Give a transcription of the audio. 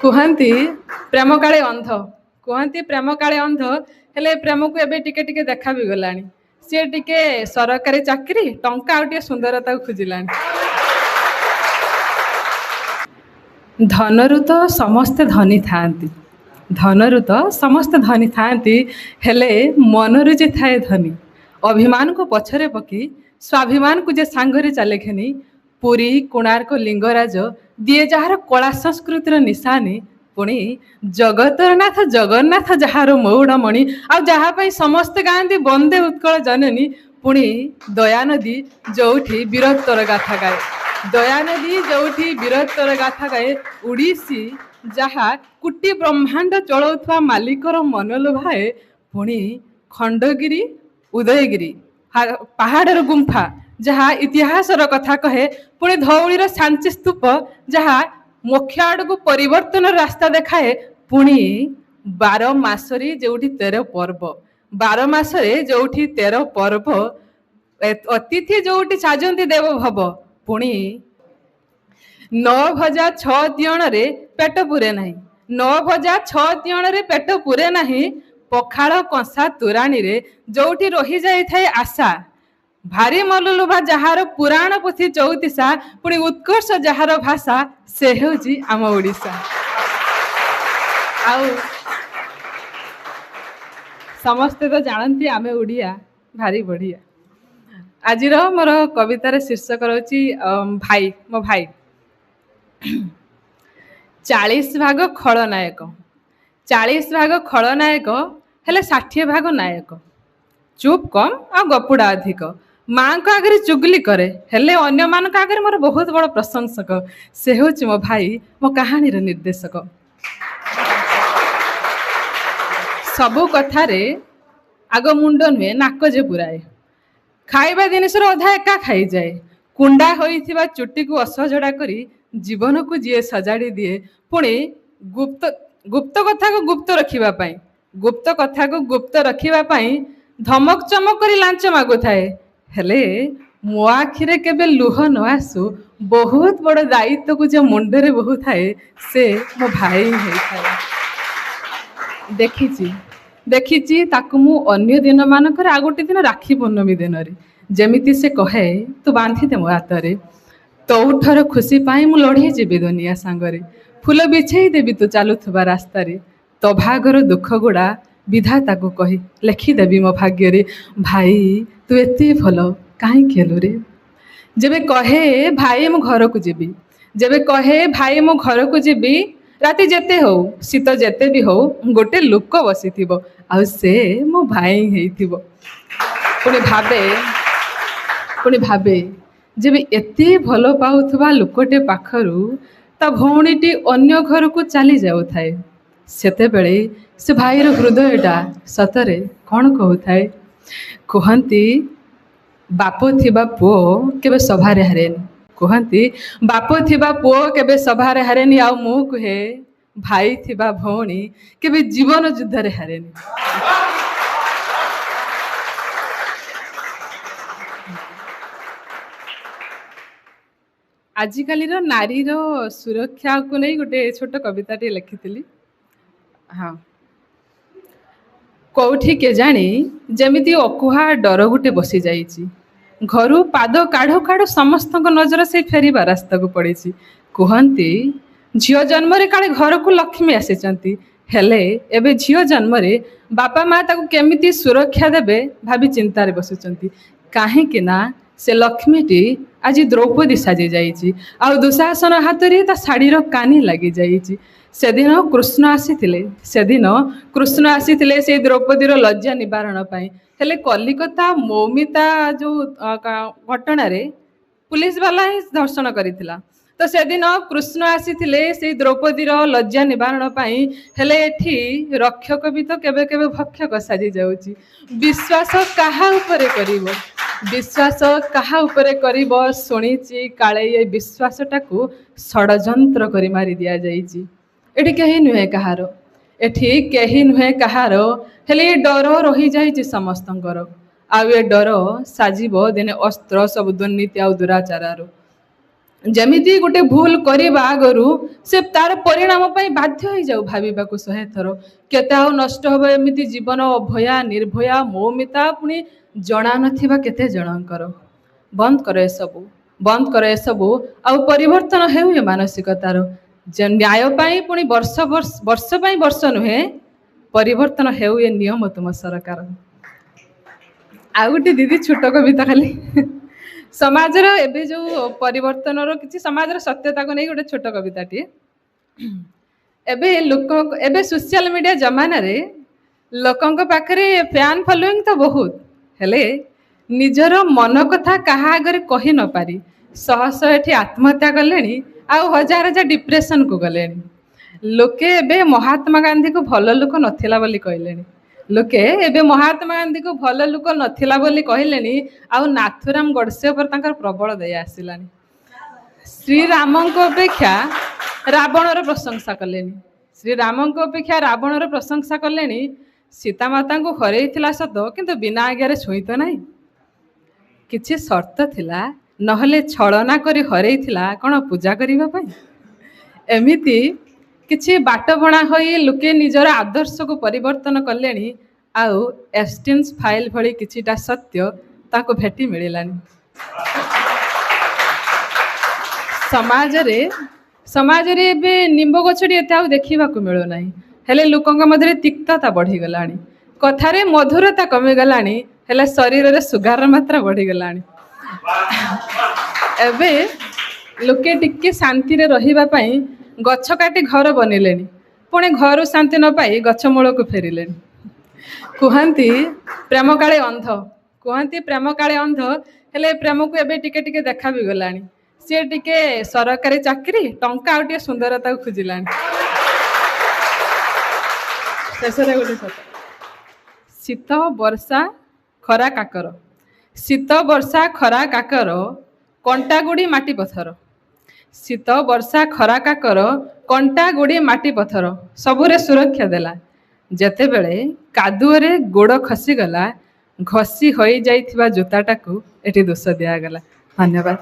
କୁହନ୍ତି ପ୍ରେମ କାଳେ ଅନ୍ଧ, କୁହନ୍ତି ପ୍ରେମ କାଳେ ଅନ୍ଧ, ହେଲେ ପ୍ରେମକୁ ଏବେ ଟିକେ ଟିକେ ଦେଖା ବି ଗଲାଣି। ସିଏ ଟିକେ ସରକାରୀ ଚାକିରି, ଟଙ୍କା ଆଉ ଟିକେ ସୁନ୍ଦରତାକୁ ଖୋଜିଲାଣି। ଧନରୁ ତ ସମସ୍ତେ ଧନୀ ଥାଆନ୍ତି, ଧନରୁ ତ ସମସ୍ତେ ଧନୀ ଥାଆନ୍ତି, ହେଲେ ମନରୁ ଯେ ଥାଏ ଧନୀ, ଅଭିମାନକୁ ପଛରେ ପକେଇ ସ୍ୱାଭିମାନକୁ ଯେ ସାଙ୍ଗରେ ଚାଲେଖେନି, ପୁରୀ କୋଣାର୍କ ଲିଙ୍ଗରାଜ ଦିଏ ଯାହାର କଳା ସଂସ୍କୃତିର ନିଶାନୀ, ପୁଣି ଜଗତର ନାଥ ଜଗନ୍ନାଥ ଯାହାର ମଉଡ଼ମଣି, ଆଉ ଯାହା ପାଇଁ ସମସ୍ତେ ଗାଆନ୍ତି ବନ୍ଦେ ଉତ୍କଳ ଜନନୀ, ପୁଣି ଦୟାନଦୀ ଯୋଉଠି ବୀରତ୍ୱର ଗାଥା ଗାଏ, ଦୟାନଦୀ ଯୋଉଠି ବୀରତ୍ୱର ଗାଥା ଗାଏ, ଓଡ଼ିଶୀ ଯାହା କୋଟି ବ୍ରହ୍ମାଣ୍ଡ ଚଳଉଥିବା ମାଲିକର ମନ ଲୋଭାଏ, ପୁଣି ଖଣ୍ଡଗିରି ଉଦୟଗିରି ପାହାଡ଼ର ଗୁମ୍ଫା ଯାହା ଇତିହାସର କଥା କହେ, ପୁଣି ଧଉଳିର ସାଞ୍ଚି ସ୍ତୂପ ଯାହା ମୋକ୍ଷ ଆଡ଼କୁ ପରିବର୍ତ୍ତନର ରାସ୍ତା ଦେଖାଏ, ପୁଣି 12 ମାସରେ ଯୋଉଠି 13 ପର୍ବ, 12 ମାସରେ ଯୋଉଠି 13 ପର୍ବ, ଅତିଥି ଯୋଉଠି ସାଜନ୍ତି ଦେବ ଭବ, ପୁଣି 9 ଭଜା 6 ତିଅଣରେ ପେଟ ପୁରେ ନାହିଁ, 9 ଭଜା 6 ତିଅଣରେ ପେଟ ପୁରେ ନାହିଁ, ପଖାଳ କଂସା ତୋରାଣୀରେ ଯୋଉଠି ରହିଯାଇଥାଏ ଆଶା, ଭାରି ମଲଲୋଭା ଯାହାର ପୁରାଣ ପୋଥି 34, ପୁଣି ଉତ୍କର୍ଷ ଯାହାର ଭାଷା, ସେ ହେଉଛି ଆମ ଓଡ଼ିଶା। ଆଉ ସମସ୍ତେ ତ ଜାଣନ୍ତି ଆମେ ଓଡ଼ିଆ ଭାରି ବଢ଼ିଆ। ଆଜିର ମୋର କବିତାର ଶୀର୍ଷକ ରହୁଛି ଭାଇ, ମୋ ଭାଇ। 40 ଭାଗ ଖଳନାୟକ, 40 ଭାଗ ଖଳନାୟକ, ହେଲେ 60 ଭାଗ ନାୟକ। ଚୁପ୍ କମ୍ ଆଉ ଗପୁଡ଼ା ଅଧିକ, ମାଙ୍କ ଆଗରେ ଚୁଗୁଲି କରେ, ହେଲେ ଅନ୍ୟମାନଙ୍କ ଆଗରେ ମୋର ବହୁତ ବଡ଼ ପ୍ରଶଂସକ। ସେ ହେଉଛି ମୋ ଭାଇ, ମୋ କାହାଣୀର ନିର୍ଦ୍ଦେଶକ। ସବୁ କଥାରେ ଆଗ ମୁଣ୍ଡ ନୁହେଁ ନାକ ଯେ ପୁରାଏ, ଖାଇବା ଜିନିଷର ଅଧା ଏକା ଖାଇଯାଏ, କୁଣ୍ଡା ହୋଇଥିବା ଚୁଟିକୁ ଅସଜଡ଼ା କରି ଜୀବନକୁ ଯିଏ ସଜାଡ଼ି ଦିଏ, ପୁଣି ଗୁପ୍ତ କଥାକୁ ଗୁପ୍ତ ରଖିବା ପାଇଁ, ଗୁପ୍ତ କଥାକୁ ଗୁପ୍ତ ରଖିବା ପାଇଁ ଧମକ ଚମକ କରି ଲାଞ୍ଚ ମାଗୁଥାଏ, ହେଲେ ମୋ ଆଖିରେ କେବେ ଲୁହ ନ ଆସୁ ବହୁତ ବଡ଼ ଦାୟିତ୍ୱକୁ ଯେ ମୁଣ୍ଡରେ ବହୁଥାଏ, ସେ ମୋ ଭାଇ ହେଇଥାଏ। ଦେଖିଛି ତାକୁ ମୁଁ ଅନ୍ୟ ଦିନମାନଙ୍କରେ, ଆଉ ଗୋଟେ ଦିନ ରାକ୍ଷୀ ପୂର୍ଣ୍ଣମୀ ଦିନରେ, ଯେମିତି ସେ କହେ ତୁ ବାନ୍ଧିଦେ ମୋ ହାତରେ, ତୋଠର ଖୁସି ପାଇଁ ମୁଁ ଲଢ଼େଇ ଯିବି ଦୁନିଆ ସାଙ୍ଗରେ, ଫୁଲ ବିଛେଇ ଦେବି ତୁ ଚାଲୁଥିବା ରାସ୍ତାରେ, ତୋ ଭାଗର ଦୁଃଖ ଗୁଡ଼ା ବିଧାତାକୁ କହି ଲେଖିଦେବି ମୋ ଭାଗ୍ୟରେ, ଭାଇ ତୁ ଏତେ ଭଲ କାହିଁକି ହେଲୁ ରେ। ଯେବେ କହେ ଭାଇ ମୁଁ ଘରକୁ ଯିବି, ଯେବେ କହେ ଭାଇ ମୁଁ ଘରକୁ ଯିବି, ରାତି ଯେତେ ହଉ ଶୀତ ଯେତେ ବି ହଉ ଗୋଟେ ଲୋକ ବସିଥିବ, ଆଉ ସେ ମୋ ଭାଇ ହେଇଥିବ। ପୁଣି ଭାବେ ଯେବେ ଏତେ ଭଲ ପାଉଥିବା ଲୋକଟେ ପାଖରୁ ତା ଭଉଣୀଟି ଅନ୍ୟ ଘରକୁ ଚାଲି ଯାଉଥାଏ, ସେତେବେଳେ ସେ ଭାଇର ହୃଦୟଟା ସତରେ କ'ଣ କହୁଥାଏ? କୁହନ୍ତି ବାପ ଥିବା ପୁଅ କେବେ ସଭାରେ ହାରେନି, କୁହନ୍ତି ବାପ ଥିବା ପୁଅ କେବେ ସଭାରେ ହାରେନି, ଆଉ ମୁଁ କୁହେ ଭାଇ ଥିବା ଭଉଣୀ କେବେ ଜୀବନ ଯୁଦ୍ଧରେ ହାରେନି। ଆଜିକାଲିର ନାରୀର ସୁରକ୍ଷାକୁ ନେଇ ଗୋଟେ ଛୋଟ କବିତାଟିଏ ଲେଖିଥିଲି। ହଁ, କୋଉଠି କେଜାଣି ଯେମିତି ଅକୁହା ଡର ଗୋଟେ ବସିଯାଇଛି, ଘରୁ ପାଦ କାଢ଼ୁ କାଢ଼ୁ ସମସ୍ତଙ୍କ ନଜର ସେଇ ଫେରିବା ରାସ୍ତାକୁ ପଡ଼ିଛି। କୁହନ୍ତି ଝିଅ ଜନ୍ମରେ କାଳେ ଘରକୁ ଲକ୍ଷ୍ମୀ ଆସିଛନ୍ତି, ହେଲେ ଏବେ ଝିଅ ଜନ୍ମରେ ବାପା ମା ତାକୁ କେମିତି ସୁରକ୍ଷା ଦେବେ ଭାବି ଚିନ୍ତାରେ ବସୁଛନ୍ତି, କାହିଁକି ନା ସେ ଲକ୍ଷ୍ମୀଟି ଆଜି ଦ୍ରୌପଦୀ ସାଜି ଯାଇଛି, ଆଉ ଦୁଶାସନ ହାତରେ ତା ଶାଢ଼ୀର କାନି ଲାଗିଯାଇଛି। ସେଦିନ କୃଷ୍ଣ ଆସିଥିଲେ ସେଇ ଦ୍ରୌପଦୀର ଲଜ୍ଜା ନିବାରଣ ପାଇଁ, ହେଲେ କଲିକତା ମୌମିତା ଯୋଉ ଘଟଣାରେ ପୁଲିସ ବାଲା ହିଁ ଧର୍ଷଣ କରିଥିଲା, ତ ସେଦିନ କୃଷ୍ଣ ଆସିଥିଲେ ସେଇ ଦ୍ରୌପଦୀର ଲଜ୍ଜା ନିବାରଣ ପାଇଁ, ହେଲେ ଏଠି ରକ୍ଷକ ବି ତ କେବେ କେବେ ଭକ୍ଷକ ସାଜି ଯାଉଛି। ବିଶ୍ୱାସ କାହା ଉପରେ କରିବ, ବିଶ୍ୱାସ କାହା ଉପରେ କରିବ, ଶୁଣିଛି କାଳେ ଏ ବିଶ୍ୱାସଟାକୁ ଷଡ଼ଯନ୍ତ୍ର କରି ମାରି ଦିଆଯାଇଛି। ଏଠି କେହି ନୁହେଁ କାହାର, ଏଠି କେହି ନୁହେଁ କାହାର, ହେଲେ ଏ ଡର ରହିଯାଇଛି ସମସ୍ତଙ୍କର, ଆଉ ଏ ଡର ସାଜିବ ଦିନେ ଅସ୍ତ୍ର ସବୁ ଦୁର୍ନୀତି ଆଉ ଦୁରାଚାରର। ଯେମିତି ଗୋଟେ ଭୁଲ କରିବା ଆଗରୁ ସେ ତାର ପରିଣାମ ପାଇଁ ବାଧ୍ୟ ହେଇଯାଉ ଭାବିବାକୁ 100 ଥର କେତେ ଆଉ ନଷ୍ଟ ହବ ଏମିତି ଜୀବନ ଅଭୟା ନିର୍ଭୟା ମୌମିତା ପୁଣି ଜଣା ନଥିବା କେତେ ଜଣଙ୍କର। ବନ୍ଦ କର ଏସବୁ, ବନ୍ଦ କର ଏସବୁ ଆଉ ପରିବର୍ତ୍ତନ ହେଉ ଏ ମାନସିକତାର। ଯେ ନ୍ୟାୟ ପାଇଁ ପୁଣି ବର୍ଷ ପାଇଁ ବର୍ଷ ନୁହେଁ, ପରିବର୍ତ୍ତନ ହେଉ ଏ ନିୟମ ତୁମ ସରକାର। ଆଉ ଗୋଟେ ଦିଦି ଛୋଟ କବିତା ଖାଲି ସମାଜର ଏବେ ଯୋଉ ପରିବର୍ତ୍ତନର କିଛି ସମାଜର ସତ୍ୟତାକୁ ନେଇ ଗୋଟେ ଛୋଟ କବିତାଟିଏ। ଏବେ ସୋସିଆଲ ମିଡ଼ିଆ ଜମାନାରେ ଲୋକଙ୍କ ପାଖରେ ଫ୍ୟାନ୍ ଫଲୋଇଂ ତ ବହୁତ, ହେଲେ ନିଜର ମନ କଥା କାହା ଆଗରେ କହି ନପାରି ଶହ ଶହ ଏଠି ଆତ୍ମହତ୍ୟା କଲେଣି, ଆଉ ହଜାର ହଜାର ଡିପ୍ରେସନକୁ ଗଲେଣି। ଲୋକେ ଏବେ ମହାତ୍ମା ଗାନ୍ଧୀକୁ ଭଲ ଲୋକ ନଥିଲା ବୋଲି କହିଲେଣି। ଲୋକେ ଏବେ ମହାତ୍ମା ଗାନ୍ଧୀକୁ ଭଲ ଲୋକ ନଥିଲା ବୋଲି କହିଲେଣି, ଆଉ ନାଥୁରାମ ଗଡ଼ସେ ଉପରେ ତାଙ୍କର ପ୍ରବଳ ଦୟା ଆସିଲାଣି। ଶ୍ରୀରାମଙ୍କ ଅପେକ୍ଷା ରାବଣର ପ୍ରଶଂସା କଲେଣି। ଶ୍ରୀରାମଙ୍କ ଅପେକ୍ଷା ରାବଣର ପ୍ରଶଂସା କଲେଣି। ସୀତାମାତାଙ୍କୁ ହରେଇଥିଲା ସତ, କିନ୍ତୁ ବିନା ଆଜ୍ଞାରେ ଛୁଇଁ ତ ନାହିଁ। କିଛି ସର୍ତ୍ତ ଥିଲା, ନହେଲେ ଛଳନା କରି ହରେଇଥିଲା କ'ଣ ପୂଜା କରିବା ପାଇଁ? ଏମିତି କିଛି ବାଟବଣା ହୋଇ ଲୋକେ ନିଜର ଆଦର୍ଶକୁ ପରିବର୍ତ୍ତନ କଲେଣି, ଆଉ ଏପ୍‌ଷ୍ଟାଇନ୍ସ ଫାଇଲ୍ ଭଳି କିଛିଟା ସତ୍ୟ ତାଙ୍କୁ ଭେଟି ମିଳିଲାନି। ସମାଜରେ ଏବେ ନିମ୍ବ ଗଛଟି ଏତେ ଆଉ ଦେଖିବାକୁ ମିଳୁନାହିଁ, ହେଲେ ଲୋକଙ୍କ ମଧ୍ୟରେ ତିକ୍ତତା ବଢ଼ିଗଲାଣି। କଥାରେ ମଧୁରତା କମିଗଲାଣି, ହେଲେ ଶରୀରରେ ସୁଗାରର ମାତ୍ରା ବଢ଼ିଗଲାଣି। ଏବେ ଲୋକେ ଟିକେ ଶାନ୍ତିରେ ରହିବା ପାଇଁ ଗଛ କାଟି ଘର ବନେଇଲେଣି, ପୁଣି ଘରୁ ଶାନ୍ତି ନ ପାଇ ଗଛ ମୂଳକୁ ଫେରିଲେଣି। କୁହନ୍ତି ପ୍ରେମ କାଳେ ଅନ୍ଧ, ହେଲେ ପ୍ରେମକୁ ଏବେ ଟିକେ ଟିକେ ଦେଖା ବି ଗଲାଣି। ସିଏ ଟିକେ ସରକାରୀ ଚାକିରି, ଟଙ୍କା ଆଉ ଟିକେ ସୁନ୍ଦରତାକୁ ଖୋଜିଲାଣି। ଶେଷରେ ଗୋଟେ ସତ, ଶୀତ ବର୍ଷା ଖରା କାକର, ଶୀତ ବର୍ଷା ଖରା କାକର କଣ୍ଟା ଗୁଡ଼ି ମାଟି ପଥର। ଶୀତ ବର୍ଷା ଖରା କାକର କଣ୍ଟା ଗୁଡ଼ି ମାଟି ପଥର ସବୁରେ ସୁରକ୍ଷା ଦେଲା। ଯେତେବେଳେ କାଦୁଅରେ ଗୋଡ଼ ଖସିଗଲା, ଘଷି ହୋଇଯାଇଥିବା ଜୋତାଟାକୁ ଏଠି ଦୋଷ ଦିଆଗଲା। ଧନ୍ୟବାଦ।